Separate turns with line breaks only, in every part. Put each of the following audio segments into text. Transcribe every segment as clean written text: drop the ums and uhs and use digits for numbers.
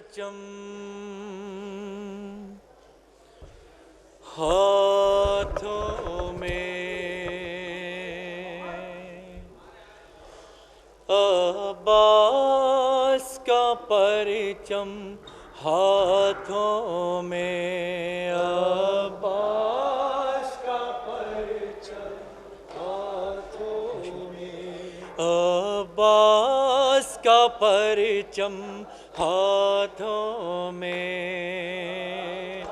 परचम हाथों में, अब्बास का परचम हाथों में, अब्बास का परचम हाथों में, अब्बास का परचम हाथों में,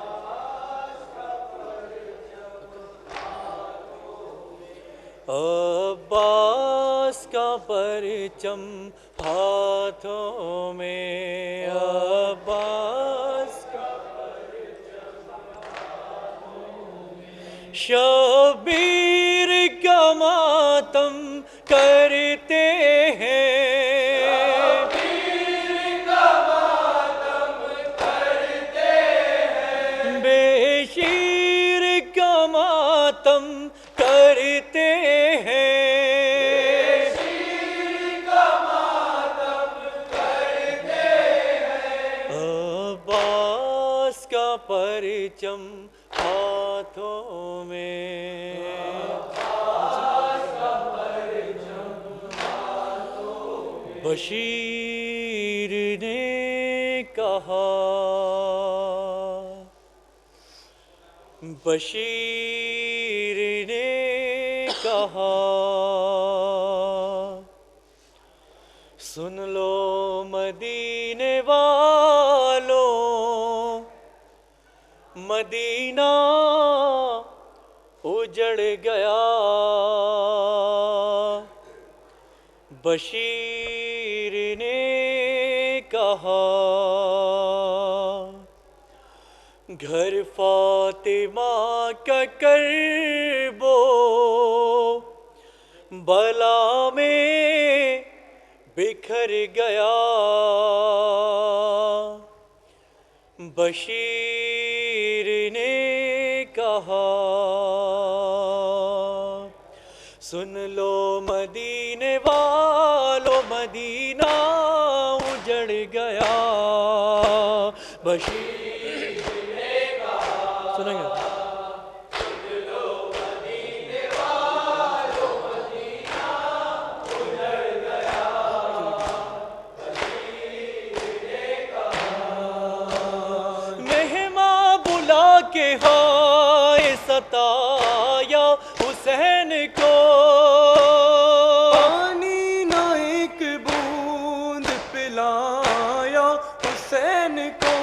अब्बास का परचम हाथों में, अब्बास का परचम हाथों में, शबीर का मातम करते हैं, शबीर का मातम करते हैं, बेशीर का मातम करते हैं, बेशीर का मातम करते हैं, अब्बास का परचम हाथों में, अब्बास का परचम हाथों में। बशीर ने कहा, बशीर ने कहा, सुन लो मदीने वालों, मदीना उजड़ गया। बशीर ने कहा, घर फातिमा का करबो बला में बिखर गया। बशीर ने कहा, सुन लो मदीने वालों, मदीना उजड़ गया। बशीर ने कहा, सुनेंगे, सुन लो मदीने वालों, मदीना उजड़ गया। बशीर ने कहा, मेहमा बुला के हाय सताया हुसैन को, पानी ना एक बूंद पिलाया हुसैन को,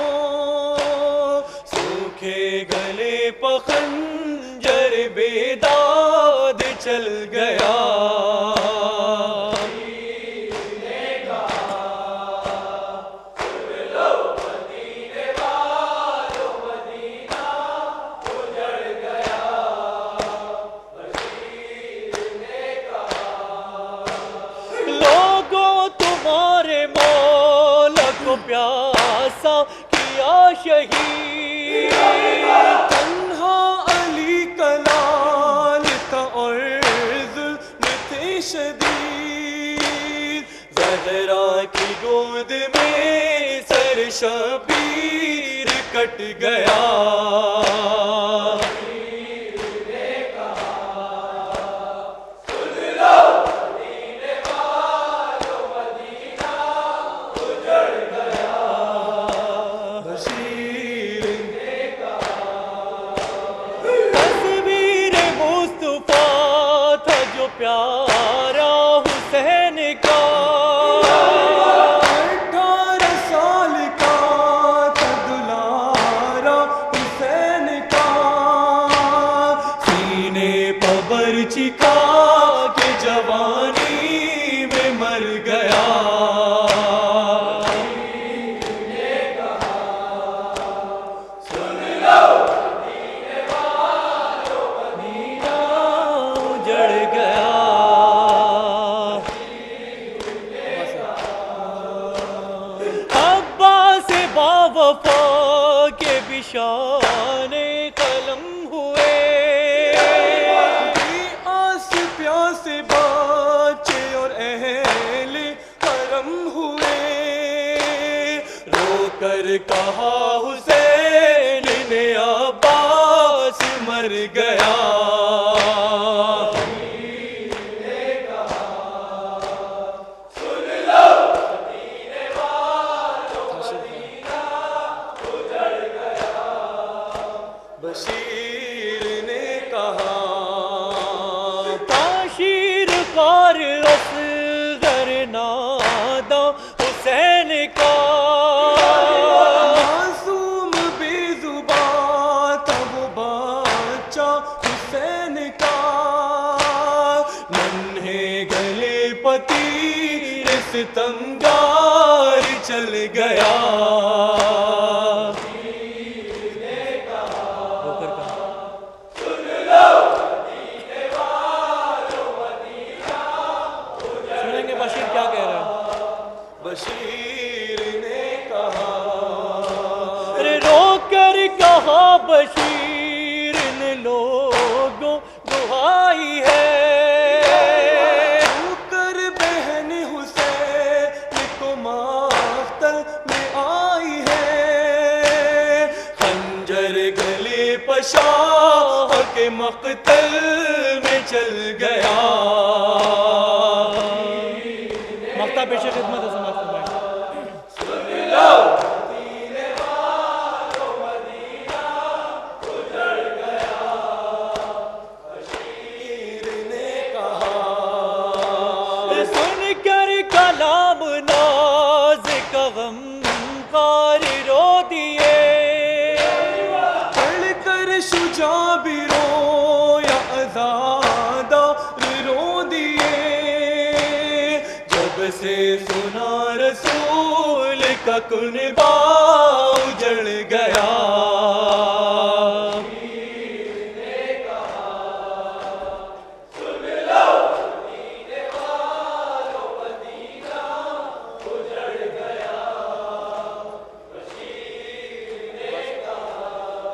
सूखे गले पर खंजर बेदाद चल गया। प्यासा किया शहीद, तन्हा अली कलाल था और जुल्म थे शदीद, ज़हरा की गोद में सर शबीर कट गया। प्यारा हुसैन का 18 साल का था दुलारा हुसैन का, सीने पर बरछी का के जवानी में मर गया। वफा के बिशाने कलम हुए, आस प्यास बाचे और अहले हरम हुए, रोक कर कहा हुसैन ने अब्बास मर गया। बशीर ने कहा ताशीर कार असगर नादा हुसैन का, मासूम बेजुबान था वो बच्चा हुसैन का, नन्हे गले पतीर सितमगार चल गया। बशीर ने कहा रो कर कहा बशीर ने लोगों दुहाई है, कर बहन हुसैन को माख्तल में आई है, खंजर गले पशाह के मक्तल में चल गया। मक्ता पेश खिदमत है समाज में। कलाम नाज का गम कार रो दिए, पढ़ कर शुजा भी रो या आज़ादा रो दिए, जब से सुना रसूल का कुनबा उजड़ गया।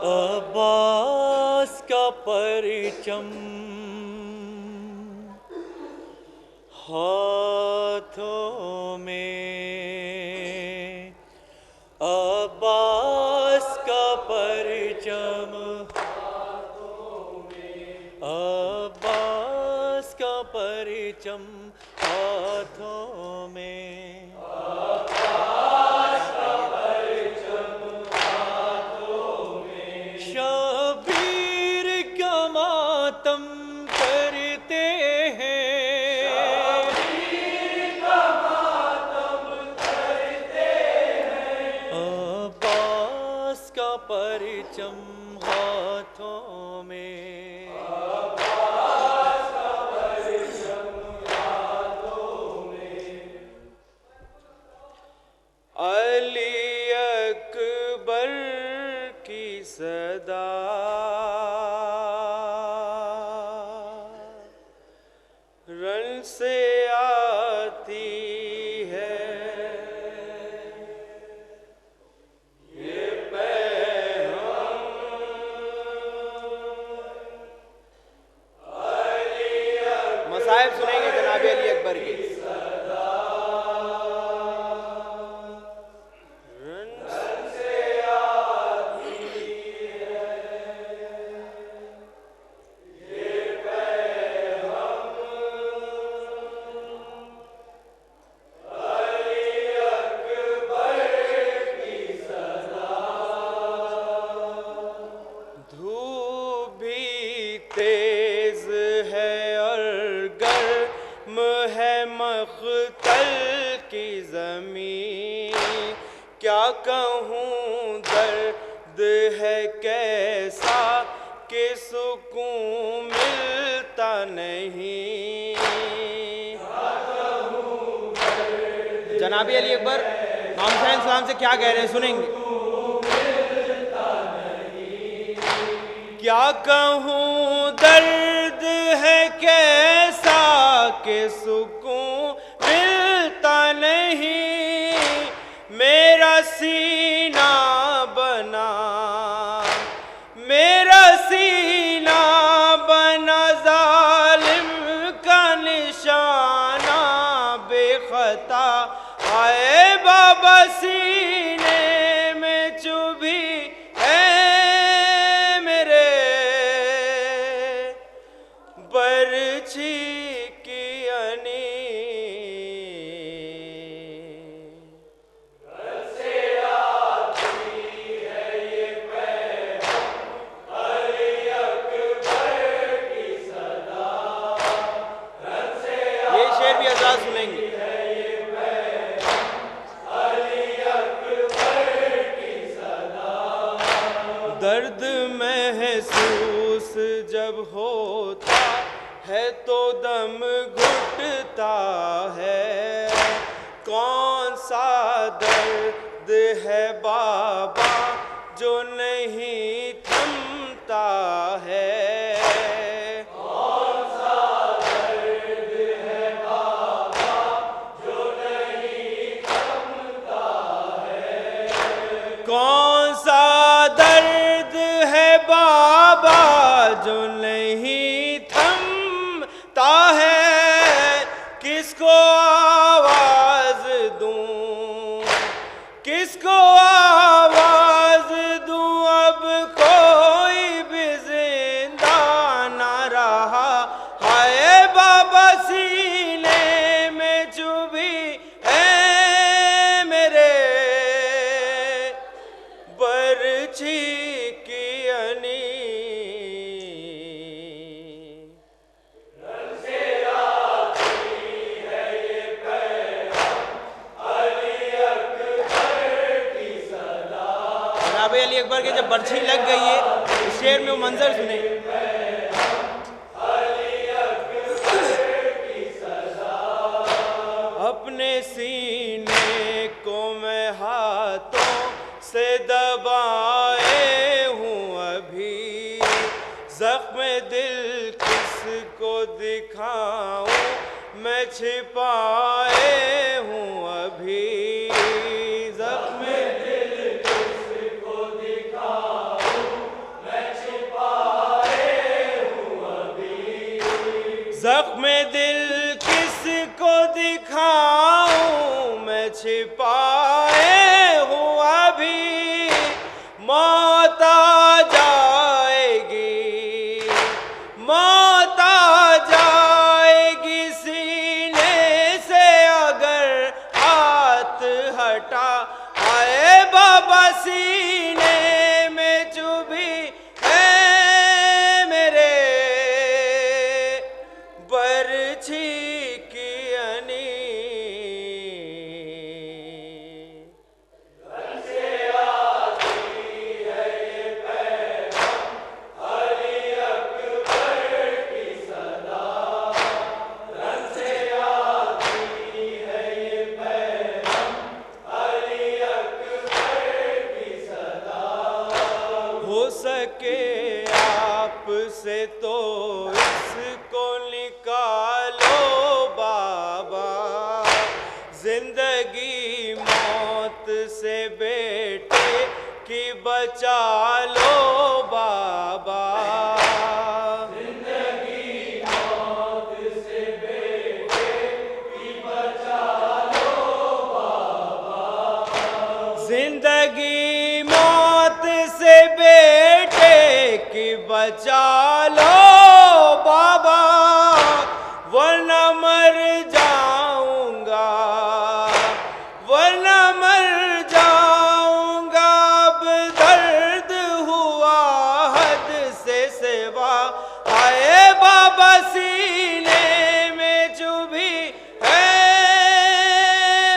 अब्बास का परचम हाथों में, अब्बास का परचम हाथों में, अब्बास का परचम हाथों में, शबीर का मातम करते हैं, शबीर का मातम करते हैं, अब्बास का परचम हाथों में, अब्बास का परचम हाथों में, अली अकबर की सदा रण से आती है, ये पैगाम मसाइब सुनेंगे जनाब अली अकबर की। तेज है और गर्म है मख्तल की ज़मीन, क्या कहूँ दर्द है कैसा कि सुकून मिलता नहीं। जनाबी अली अकबर इमाम हुसैन सलाम से क्या कह रहे हैं सुनेंगे। क्या कहूँ दर्द है कैसा कि सुकून मिलता नहीं, मेरा सीना बना, मेरा सीना बना जालिम का निशाना बेखता, आए बाबा सीने
दर्द महसूस जब होता है तो दम घुटता है। कौन सा दर्द है बाबा जो नहीं थमता है।
कौन सा दर्द है बाबा जो नहीं थमता है।
कौन सा दर्द है बाबा जो नहीं थमता है। किसको आवाज दूं, किसको आवाज दूं, अब कोई भी जिंदा ना रहा। हाय बाबा सीने में चुभी है मेरे, बरछी की अनी। जनाब अली अकबर के जब बरछी लग गई है, इस शेर में वो मंजर सुने। अपने सीने को मैं हाथों से दबाए हूँ अभी, जख्म दिल किसको दिखाऊं मैं छिपाए हूँ अभी। जख्म जख्म दिल किसको दिखाऊं मैं छिपाए हूँ अभी। मौत आ जाएगी, मौत आ जाएगी सीने से अगर हाथ हटा। आए बाबा सीने में चुभी है मेरे, बरछी की अनी।
रन से आती है ये पैगाम अली अकबर की सदा। रन से आती है ये पैगाम अली अकबर की सदा।
हो सके आप से तो इसको निकालो बाबा, जिंदगी मौत से बेटे की बचा लो बाबा।
जिंदगी मौत से बेटे की बचा लो बाबा।
जिंदगी मौत से बेटे की बचा लो बाबा, वरना मर जाऊंगा, वरना मर जाऊंगा। अब दर्द हुआ हद से सिवा। आए बाबा सीने में चुभी है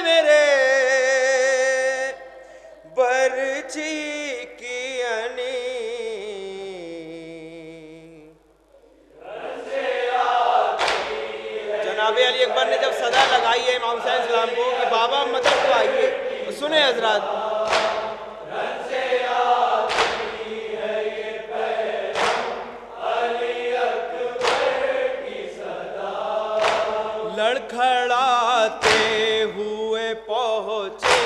मेरे, बरछी की अनी। जनाब अली अकबर ने जब सदा लगाई है इमाम हुसैन सलाम को कि बाबा मदद को आइए, तो सुने हजरात। लड़खड़ाते हुए पहुँचे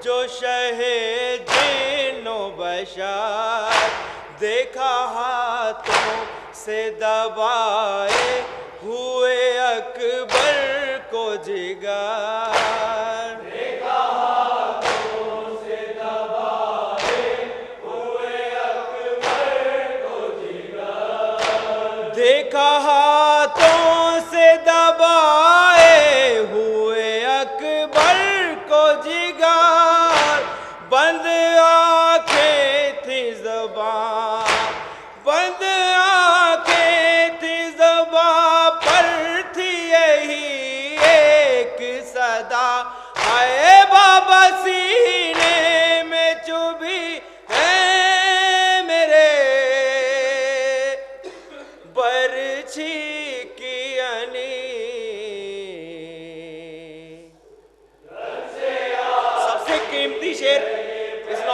जो शहे जिन्नो बशर, देखा हाथों से दबाए हुए अकबर को जिगर।
देखा हाथों से दबाए हुए अकबर को जिगर।
देखा हाथों से दबाए हुए अकबर को जिगर। बंद आंखें थी ज़बां, बंद आंखें थी ज़बां पर थी यही एक सदा।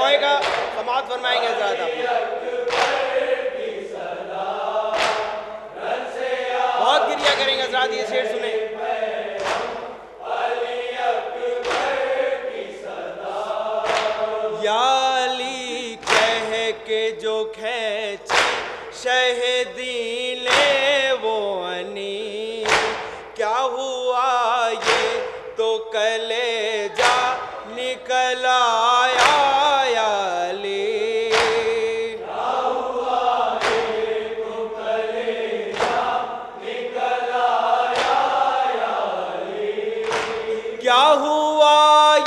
रोए का समाप्त फरमाएंगे हजरात आप। बहुत गिरिया करेंगे हजरात, ये शेर सुने। या अली कह के जो खैची शहदी ले वो अनी, क्या हुआ ये तो कलेजा निकल आया या अली। क्या हुआ ये तो कलेजा निकल आया या अली। क्या हुआ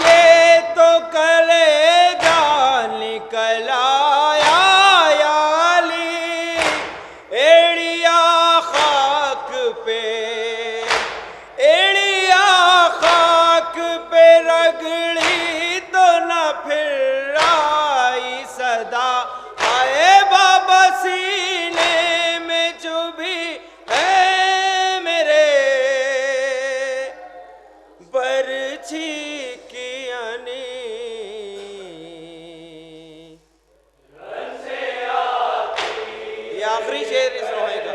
ये तो कलेजा निकल आया या अली। एड़िया खाक पे, एड़िया खाक पे रगड़ी तो न फिर आई सदा। आए बाबा सीने में चुभी है मेरे, बरछी की अनी। ये आखिरी शेर इस रोहे का।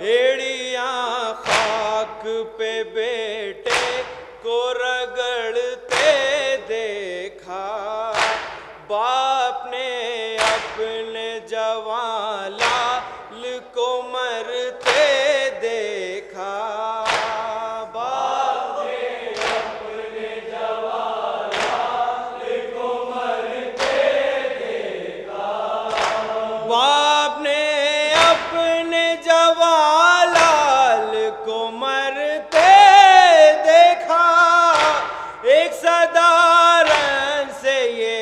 एड़ियाँ खाक पे बेटे को रगड़ते देखा, बाप ने अपने जवान लाल को मरते देखा। बाप ने अपने जवान लाल को मरते देखा। बाप ने अपने जवान लाल को मरते देखा। एक सदारन से ये,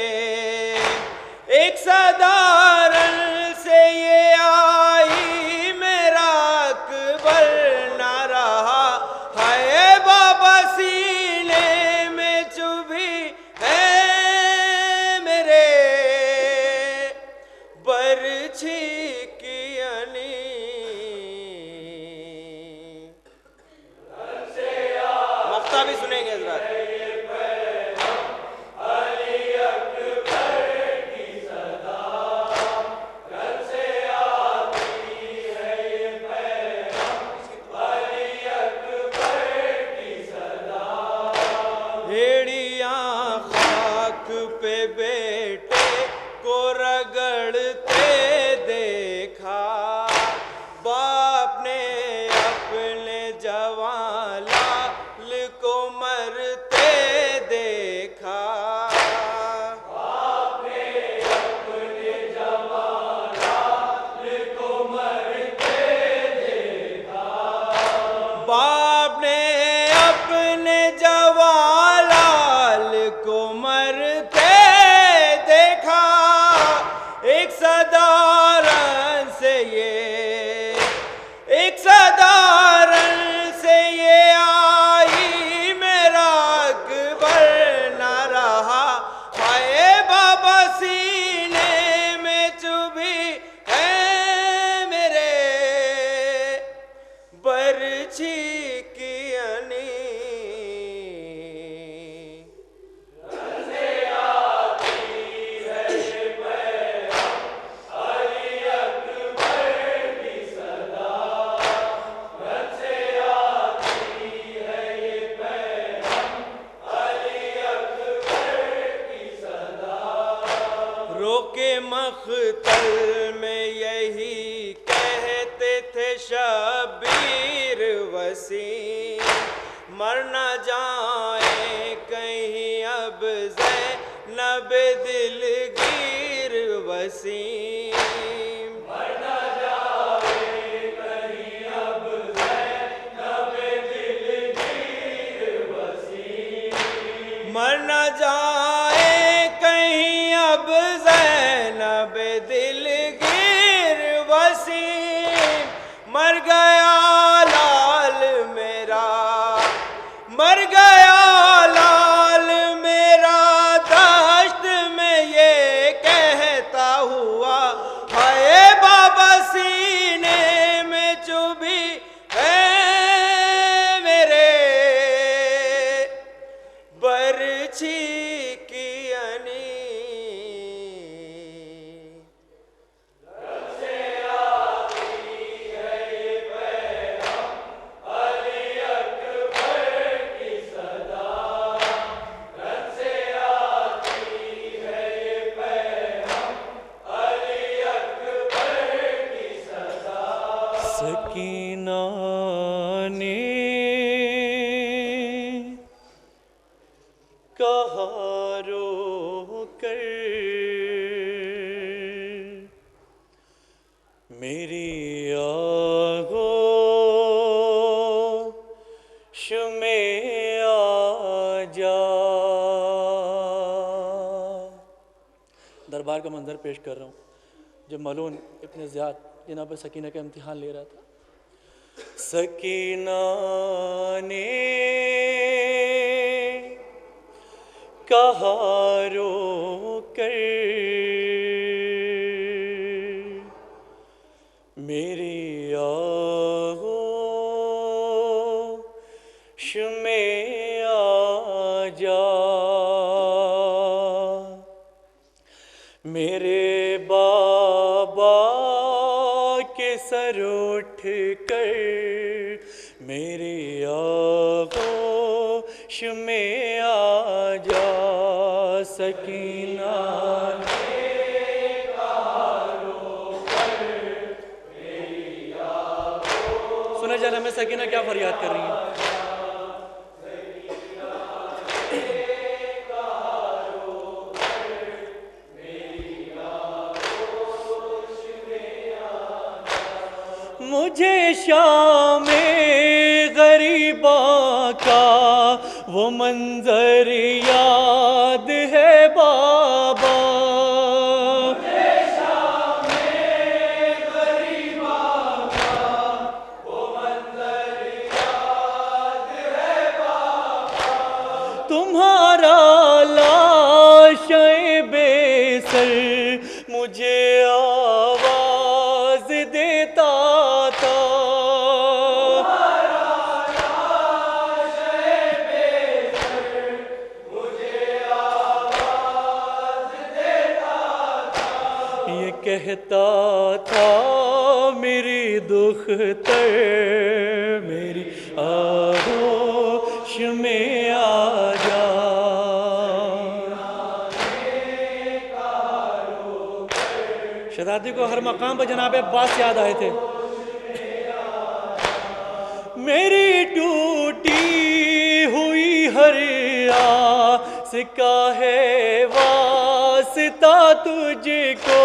एक सदारन से ये आई मेरा अकबर ना रहा। हाय बाबा सीने में चुभी है मेरे, बरछी की अनी। मफ्ता भी सुनेंगे हजरात। एड़ियाँ खाक पे बेटे को रगड़ते देखा, बाप ने अपने जवान लाल को मरते देखा। बाप ने अपने जवान लाल को मरते देखा। बाप ने अपने जवान लाल को मरते देखा। एक सदारन से ये, एक सदारन से ये आई मेरा अकबर ना रहा। हाय बाबा सीने में चुभी है मेरे, बरछी की अनी। रोके मख्तल में यही कहते थे शबीर वसीम, मर न जाए कहीं अब ज़ैनब दिलगीर वसीम। मर न जाए कहीं अब ज़ैनब दिलगीर वसीम। मर न जाए कहीं अब ज़ैनब दिलगीर वसीम। मर गया लाल मेरा, मर गया लाल मेरा, दश्त में ये कहता हूँ
मेरी आगोश में आ जा। दरबार का मंजर पेश कर रहा हूँ जब मलून इब्न ज़ियाद जनाब सकीना का इम्तिहान ले रहा था। सकीना ने कहा रो कर मेरी आगोश में आ जा। मेरे बाबा के सर उठ कर मेरी आगोश में आ जा। सकीना सुना जाना में सकीना क्या फरियाद कर रही है। मुझे शामे गरीबा का वो मंजर याद है बाबा। मुझे शामे गरीबा का वो मंजर याद है बाबा। तुम्हारा लाशे बेसर मुझे आवाज देता था। ये कहता था मेरी दुख्तर मेरी आगोश में आ जा। शहजादी को हर मकाम पर जनाब अब्बास याद आए थे। मेरी टूटी हुई हर आस का है वास्ता तुझको।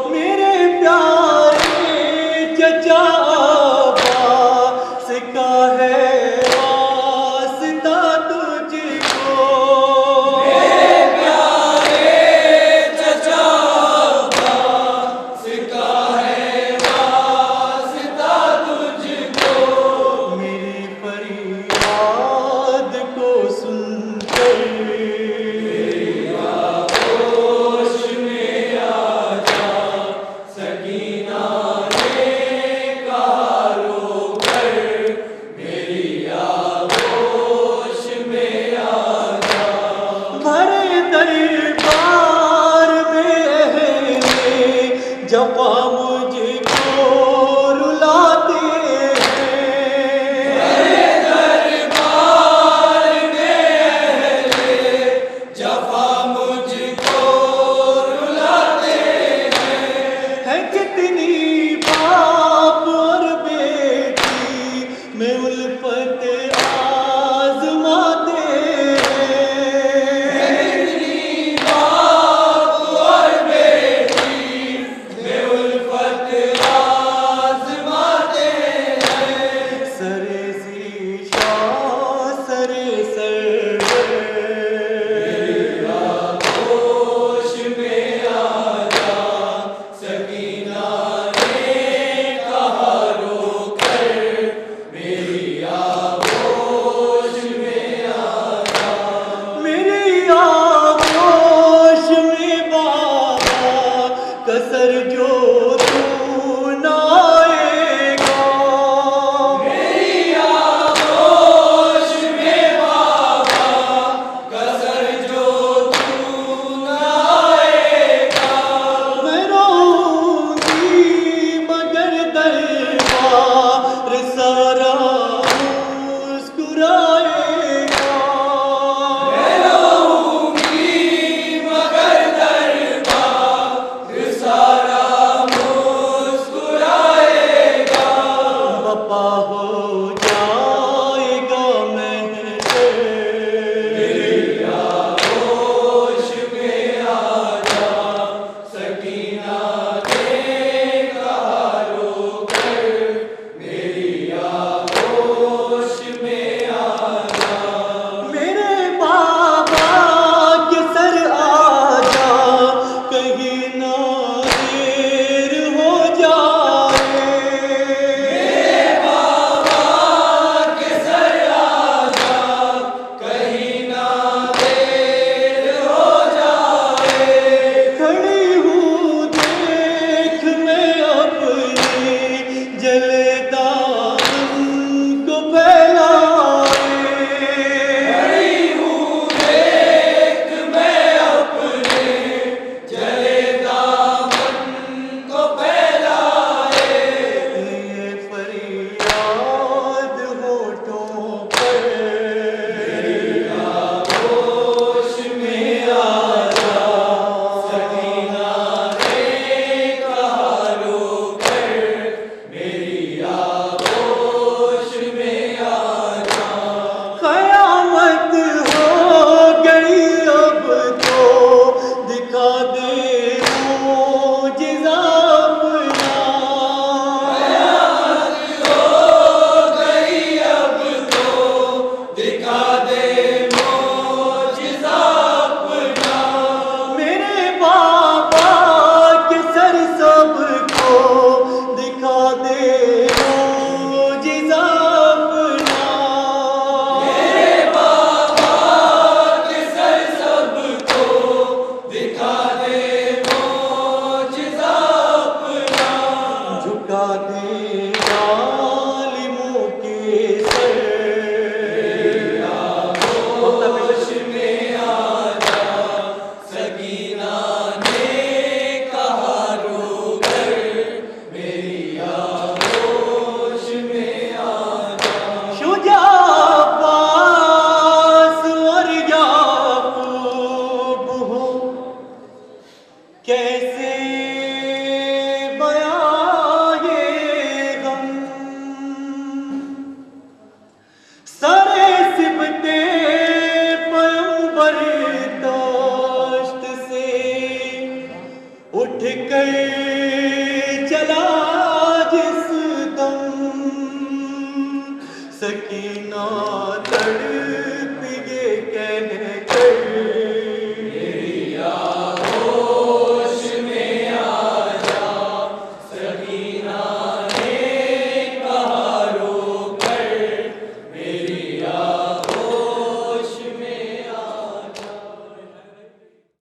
मेरे प्यारे चचा अब्बास का है वास्ता तुझको। मेरे प्यारे चचा अब्बास का है वास्ता तुझको। कर